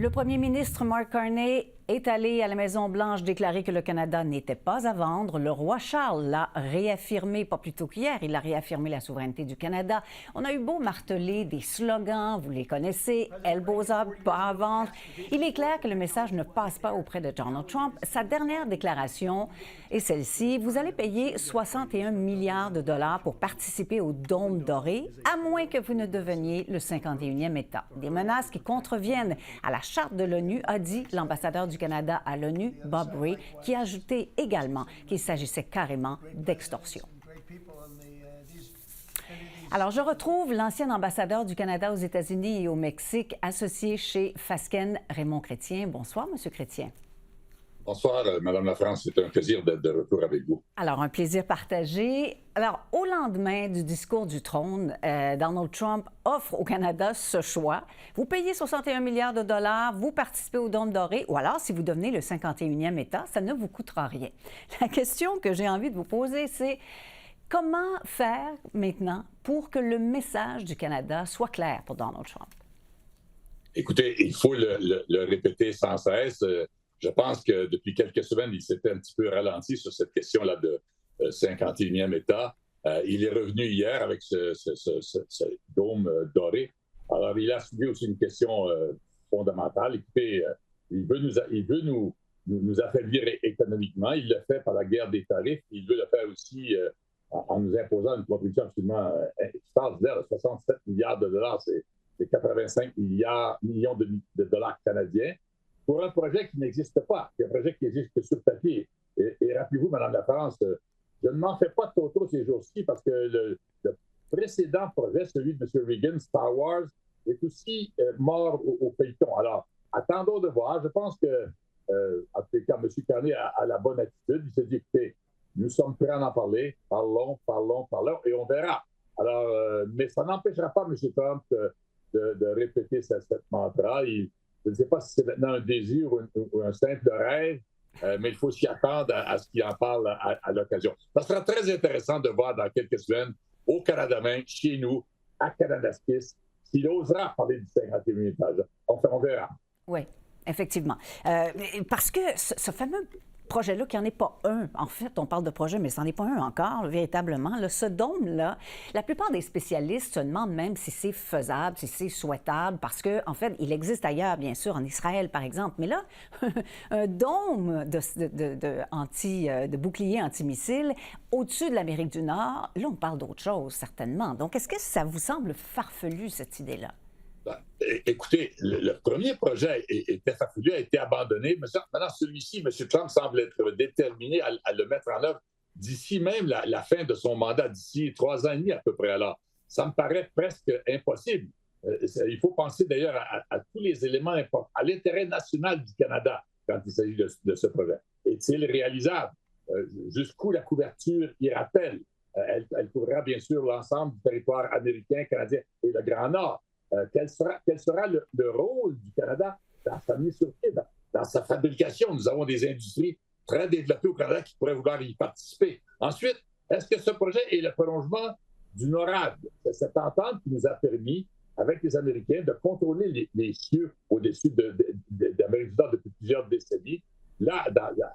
Le premier ministre Mark Carney est allé à la Maison-Blanche déclarer que le Canada n'était pas à vendre. Le roi Charles l'a réaffirmé, pas plus tôt qu'hier, il a réaffirmé la souveraineté du Canada. On a eu beau marteler des slogans, vous les connaissez, Elbows up, pas à vendre. Il est clair que le message ne passe pas auprès de Donald Trump. Sa dernière déclaration est celle-ci. Vous allez payer 61 milliards de dollars pour participer au Dôme doré, à moins que vous ne deveniez le 51e État. Des menaces qui contreviennent à la Charte de l'ONU, a dit l'ambassadeur du Canada à l'ONU, Bob Rae, qui a ajouté également qu'il s'agissait carrément d'extorsion. Alors, je retrouve l'ancien ambassadeur du Canada aux États-Unis et au Mexique, associé chez Fasken, Raymond Chrétien. Bonsoir, Monsieur Chrétien. Bonsoir, Madame Lafrance. C'est un plaisir d'être de retour avec vous. Alors, un plaisir partagé. Alors, au lendemain du discours du trône, Donald Trump offre au Canada ce choix. Vous payez 61 milliards de dollars, vous participez au Dôme doré, ou alors, si vous devenez le 51e État, ça ne vous coûtera rien. La question que j'ai envie de vous poser, c'est comment faire maintenant pour que le message du Canada soit clair pour Donald Trump? Écoutez, il faut le répéter sans cesse. Je pense que depuis quelques semaines, il s'était un petit peu ralenti sur cette question-là de 51e État. Il est revenu hier avec ce dôme doré. Alors, il a soulevé aussi une question fondamentale. Écoutez, il veut nous affaiblir économiquement. Il le fait par la guerre des tarifs. Il veut le faire aussi en nous imposant une contribution absolument extraordinaire de 67 milliards de dollars. C'est 85 millions de dollars canadiens, pour un projet qui n'existe pas, un projet qui existe que sur papier. Et rappelez-vous, Mme Lafrance, je ne m'en fais pas trop ces jours-ci parce que le précédent projet, celui de M. Reagan, Star Wars, est aussi mort au feuilleton. Alors, attendons de voir. Je pense que, en tout cas, M. Carney a la bonne attitude. Il se dit, écoutez, nous sommes prêts à en parler. Parlons, et on verra. Alors, mais ça n'empêchera pas M. Trump de répéter cette mantra. Je ne sais pas si c'est maintenant un désir ou un simple rêve, mais il faut s'y attendre à ce qu'il en parle à l'occasion. Ça sera très intéressant de voir dans quelques semaines, au Canada même, chez nous, à Kananaskis, s'il osera parler du 51e étage. On verra. Oui, effectivement. Parce que ce fameux projet-là, qui n'en est pas un. En fait, on parle de projet, mais ce n'en est pas un encore, véritablement. Là, ce dôme-là, la plupart des spécialistes se demandent même si c'est faisable, si c'est souhaitable, parce qu'en fait, il existe ailleurs, bien sûr, en Israël, par exemple. Mais là, un dôme de bouclier antimissile au-dessus de l'Amérique du Nord, là, on parle d'autre chose, certainement. Donc, est-ce que ça vous semble farfelu, cette idée-là? Écoutez, le premier projet était farfelu, a été abandonné. Maintenant, celui-ci, M. Trump semble être déterminé à le mettre en œuvre d'ici même la fin de son mandat, d'ici 3 ans et demi à peu près. Alors, ça me paraît presque impossible. Il faut penser d'ailleurs à tous les éléments importants, à l'intérêt national du Canada quand il s'agit de ce projet. Est-il réalisable? Jusqu'où la couverture ira-t-elle? Elle couvrira bien sûr l'ensemble du territoire américain, canadien et le Grand Nord. Quel sera le rôle du Canada dans sa mise sur pied, dans sa fabrication? Nous avons des industries très développées au Canada qui pourraient vouloir y participer. Ensuite, est-ce que ce projet est le prolongement du NORAD? C'est cette entente qui nous a permis, avec les Américains, de contrôler les cieux au-dessus d'Amérique du Nord depuis plusieurs décennies. Là,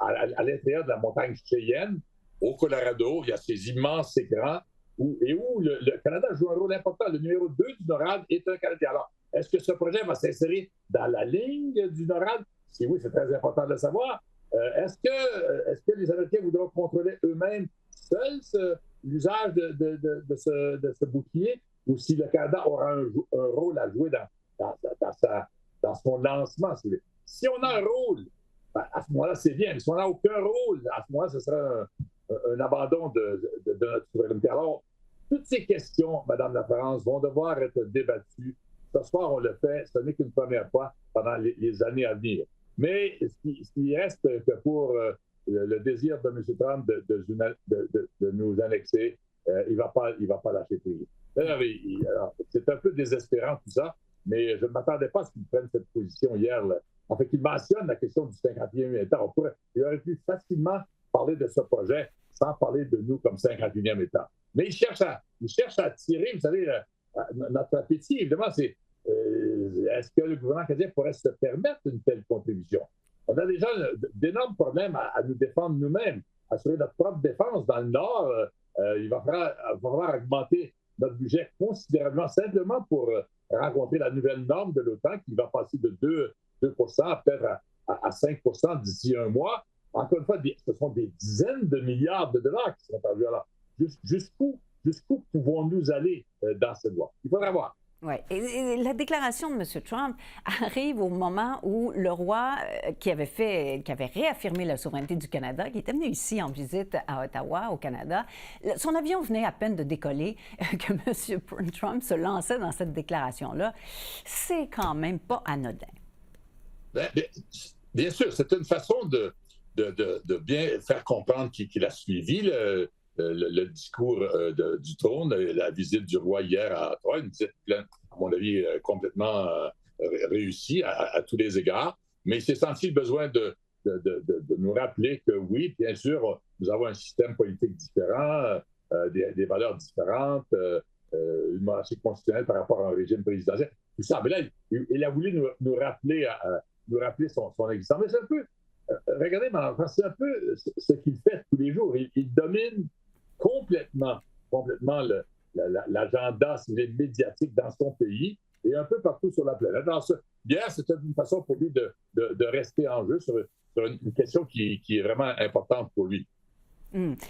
à l'intérieur de la montagne Cheyenne, au Colorado, il y a ces immenses écrans où le Canada joue un rôle important. Le numéro 2 du NORAD est un Canadien. Alors, est-ce que ce projet va s'insérer dans la ligne du NORAD? Si oui, c'est très important de le savoir. Est-ce que les Américains voudront contrôler eux-mêmes seuls l'usage de ce bouclier, ou si le Canada aura un rôle à jouer dans son lancement? Si on a un rôle, à ce moment-là, c'est bien. Mais si on n'a aucun rôle, à ce moment-là, ce sera un abandon de notre souveraineté. Alors, toutes ces questions, Mme Lafrance, vont devoir être débattues. Ce soir, on le fait. Ce n'est qu'une première fois pendant les années à venir. Mais ce qui reste que pour le désir de M. Trump de nous annexer, il va pas lâcher prise. C'est un peu désespérant tout ça, mais je ne m'attendais pas à ce qu'il prenne cette position hier. En fait, qu'il mentionne la question du 51e État. Il aurait pu facilement parler de ce projet sans parler de nous comme 51e État. Mais il cherche à tirer, vous savez, notre appétit. Évidemment, est-ce que le gouvernement canadien pourrait se permettre une telle contribution? On a déjà d'énormes problèmes à nous défendre nous-mêmes, assurer notre propre défense. Dans le Nord, il va falloir augmenter notre budget considérablement, simplement pour rencontrer la nouvelle norme de l'OTAN qui va passer de 2 peut-être à 5 d'ici un mois. Encore une fois, ce sont des dizaines de milliards de dollars qui sont perdus. Alors, jusqu'où pouvons-nous aller dans cette voie? Il faudra voir. Oui. Et la déclaration de M. Trump arrive au moment où le roi, qui avait réaffirmé la souveraineté du Canada, qui était venu ici en visite à Ottawa, au Canada, son avion venait à peine de décoller, que M. Trump se lançait dans cette déclaration-là. C'est quand même pas anodin. Bien sûr, c'est une façon de bien faire comprendre qu'il a suivi le discours du trône, la visite du roi hier à Ottawa, une visite pleine, à mon avis, complètement réussie à tous les égards. Mais il s'est senti le besoin de nous rappeler que oui, bien sûr, nous avons un système politique différent, des valeurs différentes, une monarchie constitutionnelle par rapport à un régime présidentiel. Tout ça. Mais là, il a voulu nous rappeler son existence. Mais c'est un peu, regardez, c'est un peu ce qu'il fait tous les jours. Il domine complètement l'agenda médiatique dans son pays et un peu partout sur la planète. Alors, hier, c'était une façon pour lui de rester en jeu sur une question qui est vraiment importante pour lui.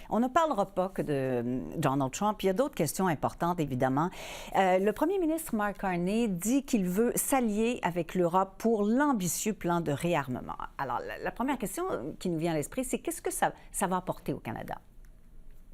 On ne parlera pas que de Donald Trump. Il y a d'autres questions importantes, évidemment. Le premier ministre Mark Carney dit qu'il veut s'allier avec l'Europe pour l'ambitieux plan de réarmement. Alors, la première question qui nous vient à l'esprit, c'est qu'est-ce que ça va apporter au Canada?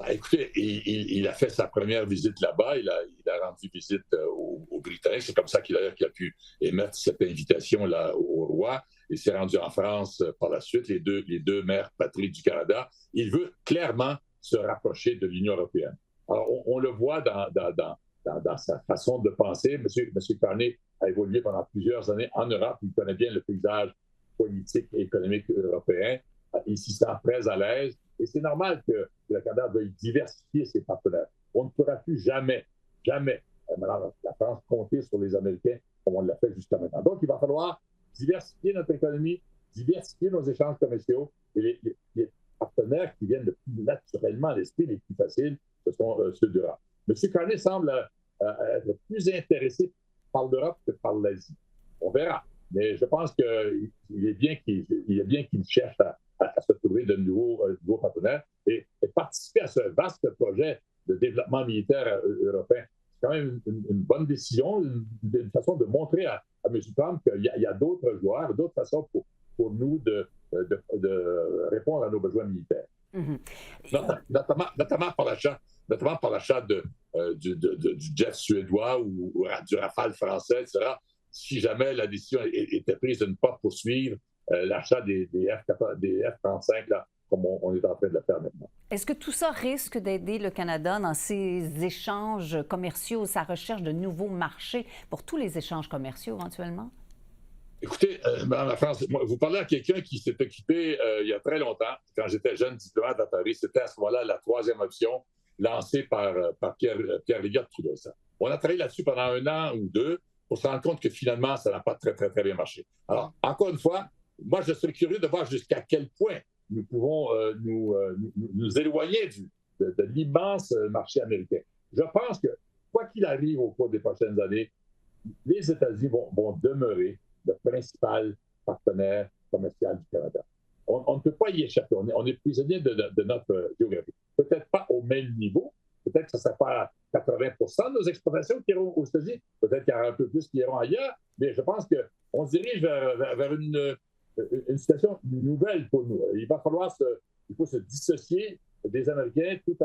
Écoutez, il a fait sa première visite là-bas. Il a rendu visite aux Britanniques. C'est comme ça qu'il a pu émettre cette invitation-là au roi. Il s'est rendu en France par la suite, les deux mères patries du Canada. Il veut clairement se rapprocher de l'Union européenne. Alors, on le voit dans sa façon de penser. Monsieur Carney a évolué pendant plusieurs années en Europe. Il connaît bien le paysage politique et économique européen. Il s'y sent très à l'aise. Et c'est normal que le Canada veuille diversifier ses partenaires. On ne pourra plus jamais, la France, compter sur les Américains comme on l'a fait jusqu'à maintenant. Donc, il va falloir diversifier notre économie, diversifier nos échanges commerciaux. Et les partenaires qui viennent le plus naturellement à l'esprit, les plus faciles, ce sont ceux d'Europe. M. Carney semble être plus intéressé par l'Europe que par l'Asie. On verra. Mais je pense qu'il est bien qu'il cherche à se trouver de nouveaux partenaires et participer à ce vaste projet de développement militaire européen. C'est quand même une bonne décision, une façon de montrer à M. Trump qu'il y a d'autres joueurs, d'autres façons pour nous de répondre à nos besoins militaires. Mm-hmm. Notamment par l'achat du jet suédois ou du Rafale français, etc. Si jamais la décision était prise de ne pas poursuivre l'achat des F-35, là, comme on est en train de le faire maintenant. Est-ce que tout ça risque d'aider le Canada dans ses échanges commerciaux, sa recherche de nouveaux marchés pour tous les échanges commerciaux éventuellement? Écoutez, Mme La France, vous parlez à quelqu'un qui s'est occupé il y a très longtemps, quand j'étais jeune diplomate à Paris, c'était à ce moment-là la troisième option lancée par Pierre Elliott Trudeau. On a travaillé là-dessus pendant 1 an ou 2 pour se rendre compte que finalement, ça n'a pas très bien marché. Alors, encore une fois, moi, je serais curieux de voir jusqu'à quel point nous pouvons nous éloigner de l'immense marché américain. Je pense que, quoi qu'il arrive au cours des prochaines années, les États-Unis vont demeurer le principal partenaire commercial du Canada. On ne peut pas y échapper. On est prisonnier de notre géographie. Peut-être pas au même niveau. Peut-être que ça ne sera pas 80% de nos exportations qui iront aux États-Unis. Peut-être qu'il y aura un peu plus qui iront ailleurs. Mais je pense qu'on se dirige vers une situation nouvelle pour nous. Il faut se dissocier des Américains tout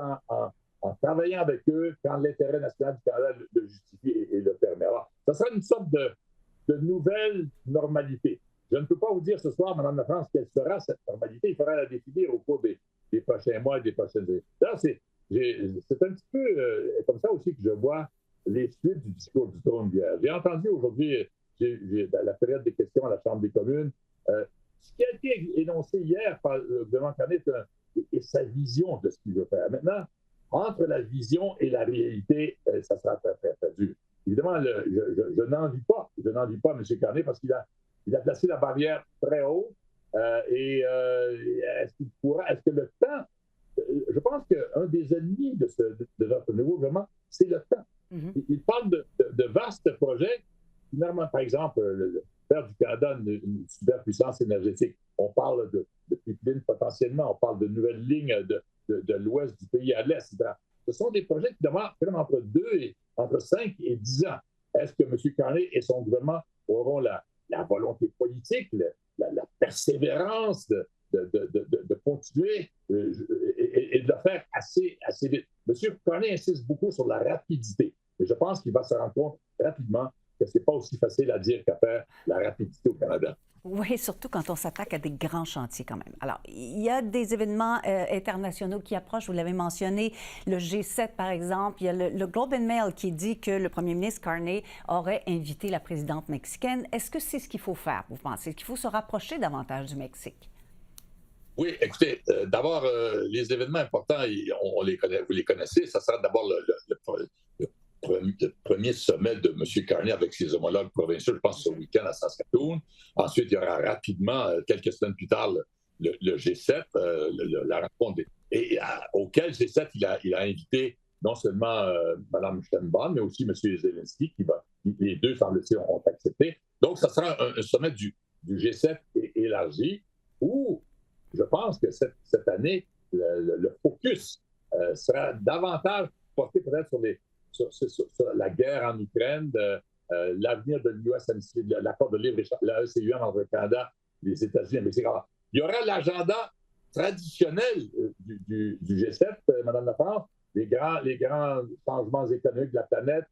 en travaillant avec eux quand l'intérêt national du Canada le justifie et le permet. Alors, ça sera une sorte de nouvelle normalité. Je ne peux pas vous dire ce soir, Mme La France, quelle sera cette normalité. Il faudra la définir au cours des prochains mois et des prochaines années. D'ailleurs, c'est un petit peu comme ça aussi que je vois les suites du discours du trône d'hier. J'ai entendu aujourd'hui, dans la période des questions à la Chambre des communes, ce qui a été énoncé hier par le gouvernement canadien est sa vision de ce qu'il veut faire. Maintenant, entre la vision et la réalité, ça sera très dur. évidemment, je n'envie pas. Je n'envie pas M. Carney parce qu'il a placé la barrière très haut. Est-ce qu'il pourra, est-ce que le temps, je pense qu'un des ennemis de notre nouveau gouvernement, c'est le temps. Mm-hmm. Il parle de vastes projets. Finalement, par exemple, faire du Canada une superpuissance énergétique. On parle de pipeline potentiellement, on parle de nouvelles lignes de l'ouest du pays à l'est, etc. Ce sont des projets qui demandent entre 5 et 10 ans. Est-ce que M. Carney et son gouvernement auront la volonté politique, la persévérance de continuer et de le faire assez vite? M. Carney insiste beaucoup sur la rapidité, mais je pense qu'il va se rendre compte rapidement que ce n'est pas aussi facile à dire qu'à faire la rapidité au Canada. Oui, surtout quand on s'attaque à des grands chantiers quand même. Alors, il y a des événements internationaux qui approchent, vous l'avez mentionné, le G7 par exemple. Il y a le Globe and Mail qui dit que le premier ministre Carney aurait invité la présidente mexicaine. Est-ce que c'est ce qu'il faut faire, vous pensez? Est-ce qu'il faut se rapprocher davantage du Mexique? Oui, écoutez, d'abord, les événements importants, on les connaît, vous les connaissez. Ça sera d'abord le premier sommet de M. Carney avec ses homologues provinciaux, je pense, ce week-end à Saskatoon. Ensuite, il y aura rapidement, quelques semaines plus tard, le G7, la rencontre. Auquel G7, il a invité non seulement Mme Sheinbaum, mais aussi M. Zelensky, les deux, semble-t-il, ont accepté. Donc, ça sera un sommet du G7 élargi où je pense que cette année, le focus sera davantage porté peut-être sur la guerre en Ukraine, l'avenir de l'USMC, l'accord de libre-échange, la ECUM entre le Canada, les États-Unis et le Mexique. Alors, il y aura l'agenda traditionnel du G7, Mme Lafrance, les grands changements économiques de la planète,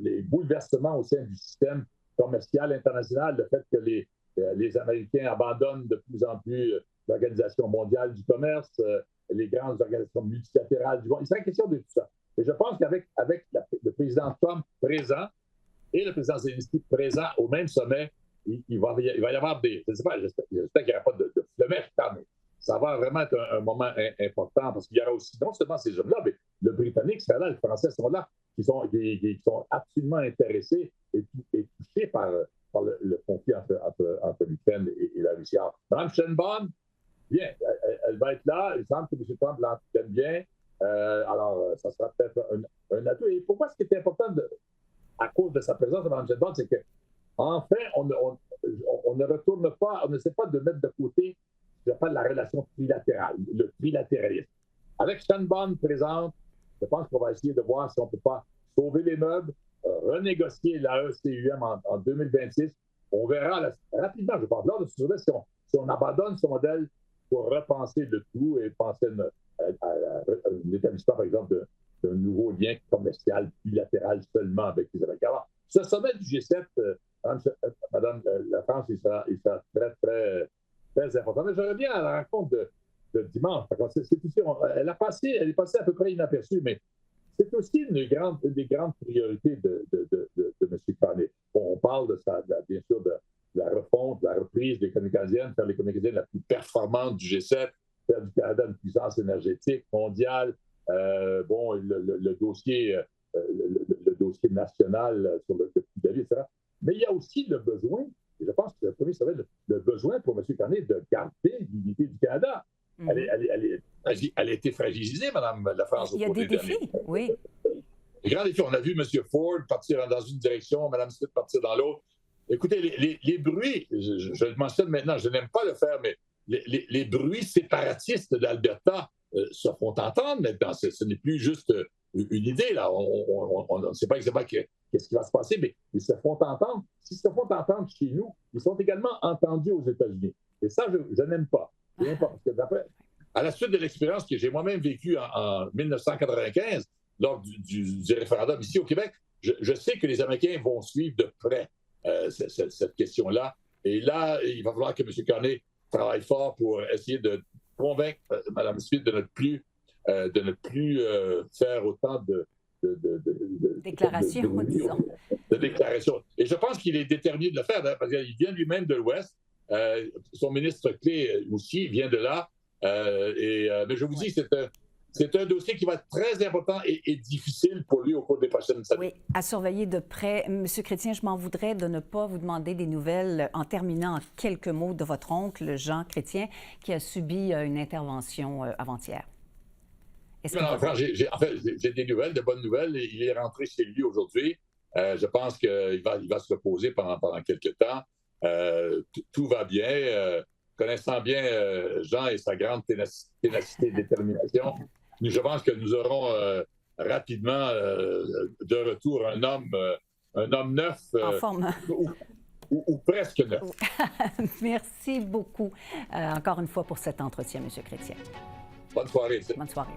les bouleversements au sein du système commercial international, le fait que les Américains abandonnent de plus en plus l'Organisation mondiale du commerce, les grandes organisations multilatérales du monde. Il sera question de tout ça. Et je pense qu'avec le président Trump présent et le président Zelensky présent au même sommet, il va y avoir des... Je ne sais pas, j'espère qu'il n'y aura pas de flemèche, mais ça va vraiment être un moment important parce qu'il y aura aussi non seulement ces hommes-là, mais le Britannique sera là, les Français sont là, qui sont absolument intéressés et touchés par le conflit entre l'Ukraine et la Russie. Mme Sheinbaum, bien, elle va être là. Il semble que M. Trump l'entende bien. Alors, ça sera peut-être un atout. Et pourquoi ce qui est important, à cause de sa présence à Mme Sheinbaum, c'est qu'enfin, on ne retourne pas, on ne sait pas de mettre de côté ce qu'on appelle la relation trilatérale, le trilatéralisme. Avec Sheinbaum présente, je pense qu'on va essayer de voir si on ne peut pas sauver les meubles, renégocier la ECUM en 2026. On verra rapidement, je pense, lors de ce sommet, si on abandonne ce modèle pour repenser le tout et penser à l'établissement, par exemple, d'un nouveau lien commercial bilatéral seulement avec les Américains. Alors, ce sommet du G7, Mme Lafrance, il sera très, très, très important. Mais je reviens à la rencontre de dimanche. Elle est passée à peu près inaperçue, mais c'est aussi une des grandes priorités de M. Carney. On parle bien sûr de la refonte, de la reprise de l'économie canadienne, faire l'économie canadienne la plus performante du G7, faire du Canada une puissance énergétique mondiale. Le dossier national sur le prix de la vie, etc. Mais il y a aussi le besoin, et je pense que le premier serait le besoin pour M. Carney de garder l'unité du Canada. Elle a été fragilisée, Mme Lafrance. Il y a des défis, oui. Les grands défis. On a vu M. Ford partir dans une direction, Mme Smith partir dans l'autre. Écoutez, les bruits, je le mentionne maintenant, je n'aime pas le faire, mais les bruits séparatistes d'Alberta se font entendre maintenant. Ce n'est plus juste une idée, là. On ne sait pas exactement qu'est-ce qui va se passer, mais ils se font entendre. S'ils se font entendre chez nous, ils sont également entendus aux États-Unis. Et ça, je n'aime pas. Je n'aime pas, parce que à la suite de l'expérience que j'ai moi-même vécue en 1995, lors du référendum ici au Québec, je sais que les Américains vont suivre de près cette question-là. Et là, il va falloir que M. Carney travaille fort pour essayer de convaincre Mme Smith de ne plus faire autant de déclarations, disons. De déclarations. Et je pense qu'il est déterminé de le faire, parce qu'il vient lui-même de l'Ouest. Son ministre clé aussi vient de là. Mais je vous dis, c'est un dossier qui va être très important et difficile pour lui au cours des prochaines années. Oui, à surveiller de près. Monsieur Chrétien, je m'en voudrais de ne pas vous demander des nouvelles en terminant en quelques mots de votre oncle, Jean Chrétien, qui a subi une intervention avant-hier. J'ai des nouvelles, de bonnes nouvelles. Il est rentré chez lui aujourd'hui. Je pense qu'il va se reposer pendant quelques temps. Tout va bien. Connaissant bien Jean et sa grande ténacité et détermination, je pense que nous aurons rapidement de retour un homme neuf. En forme. Ou presque neuf. Merci beaucoup encore une fois pour cet entretien, M. Chrétien. Bonne soirée. Bonne soirée.